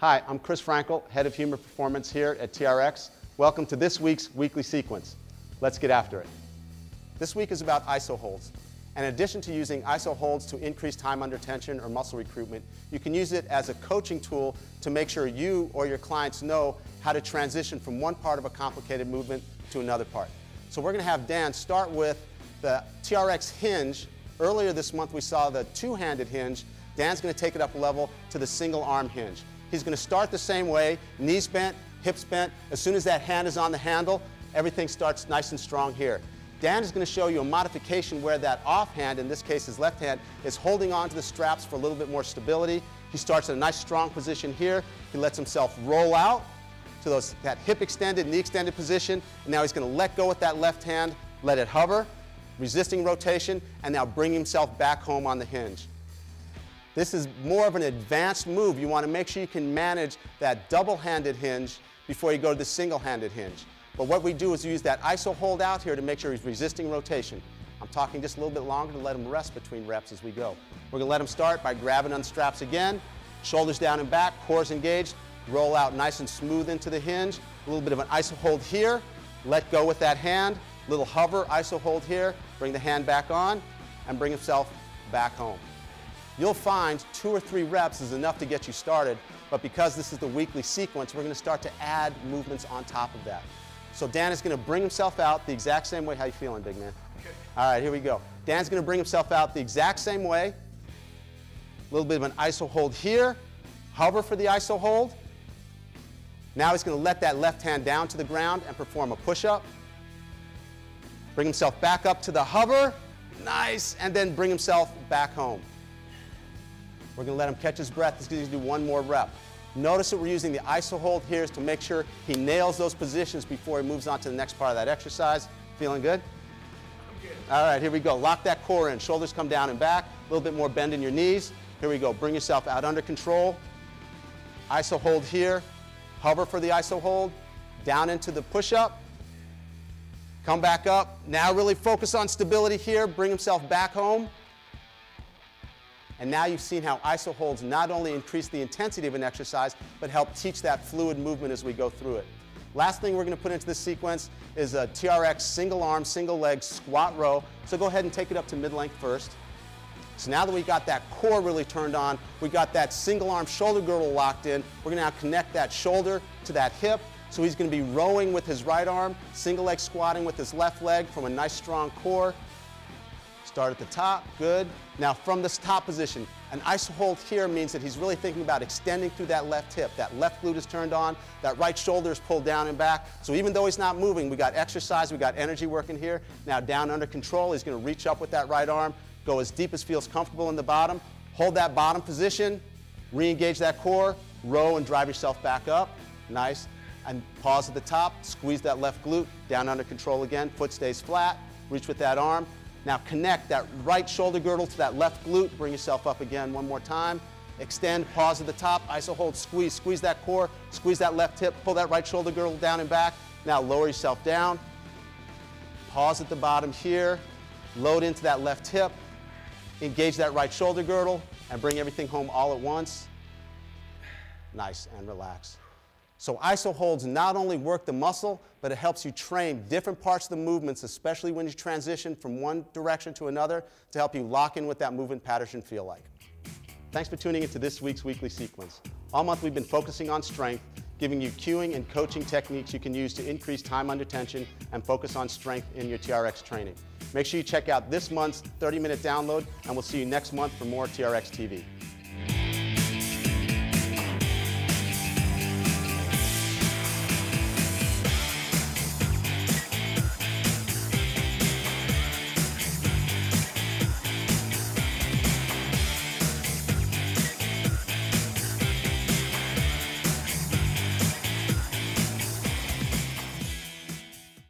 Hi, I'm Chris Frankel, Head of Human Performance here at TRX. Welcome to this week's weekly sequence. Let's get after it. This week is about ISO holds. And in addition to using ISO holds to increase time under tension or muscle recruitment, you can use it as a coaching tool to make sure you or your clients know how to transition from one part of a complicated movement to another part. So we're going to have Dan start with the TRX hinge. Earlier this month we saw the two-handed hinge. Dan's going to take it up a level to the single arm hinge. He's going to start the same way, knees bent, hips bent. As soon as that hand is on the handle, everything starts nice and strong here. Dan is going to show you a modification where that off hand, in this case his left hand, is holding on to the straps for a little bit more stability. He starts in a nice strong position here. He lets himself roll out to that hip extended, knee extended position. And now he's going to let go with that left hand, let it hover, resisting rotation, and now bring himself back home on the hinge. This is more of an advanced move. You want to make sure you can manage that double-handed hinge before you go to the single-handed hinge. But what we do is use that ISO hold out here to make sure he's resisting rotation. I'm talking just a little bit longer to let him rest between reps as we go. We're going to let him start by grabbing on the straps again, shoulders down and back, cores engaged, roll out nice and smooth into the hinge, a little bit of an ISO hold here, let go with that hand, little hover, ISO hold here, bring the hand back on, and bring himself back home. You'll find 2 or 3 reps is enough to get you started, but because this is the weekly sequence, we're going to start to add movements on top of that. So Dan is going to bring himself out the exact same way. How you feeling, big man? Okay. All right, here we go. Dan's going to bring himself out the exact same way. A little bit of an ISO hold here. Hover for the ISO hold. Now he's going to let that left hand down to the ground and perform a push-up. Bring himself back up to the hover. Nice. And then bring himself back home. We're going to let him catch his breath. He's going to do one more rep. Notice that we're using the ISO hold here to make sure he nails those positions before he moves on to the next part of that exercise. Feeling good? I'm good. All right, here we go. Lock that core in. Shoulders come down and back. A little bit more bend in your knees. Here we go. Bring yourself out under control. ISO hold here. Hover for the ISO hold. Down into the push-up. Come back up. Now really focus on stability here. Bring himself back home. And now you've seen how ISO holds not only increase the intensity of an exercise, but help teach that fluid movement as we go through it. Last thing we're going to put into this sequence is a TRX single arm, single leg squat row. So go ahead and take it up to mid-length first. So now that we got that core really turned on, we got that single arm shoulder girdle locked in, we're going to now connect that shoulder to that hip. So he's going to be rowing with his right arm, single leg squatting with his left leg from a nice strong core. Start at the top, good. Now from this top position, an ISO hold here means that he's really thinking about extending through that left hip. That left glute is turned on, that right shoulder is pulled down and back. So even though he's not moving, we got exercise, we got energy working here. Now down under control, he's going to reach up with that right arm, go as deep as feels comfortable in the bottom, hold that bottom position, re-engage that core, row and drive yourself back up. Nice. And pause at the top, squeeze that left glute, down under control again, foot stays flat, reach with that arm. Now connect that right shoulder girdle to that left glute. Bring yourself up again one more time. Extend, pause at the top, ISO hold, squeeze. Squeeze that core, squeeze that left hip, pull that right shoulder girdle down and back. Now lower yourself down. Pause at the bottom here. Load into that left hip. Engage that right shoulder girdle and bring everything home all at once. Nice, and relax. So ISO holds not only work the muscle, but it helps you train different parts of the movements, especially when you transition from one direction to another, to help you lock in what that movement pattern should feel like. Thanks for tuning into this week's weekly sequence. All month we've been focusing on strength, giving you cueing and coaching techniques you can use to increase time under tension and focus on strength in your TRX training. Make sure you check out this month's 30-minute download, and we'll see you next month for more TRX TV.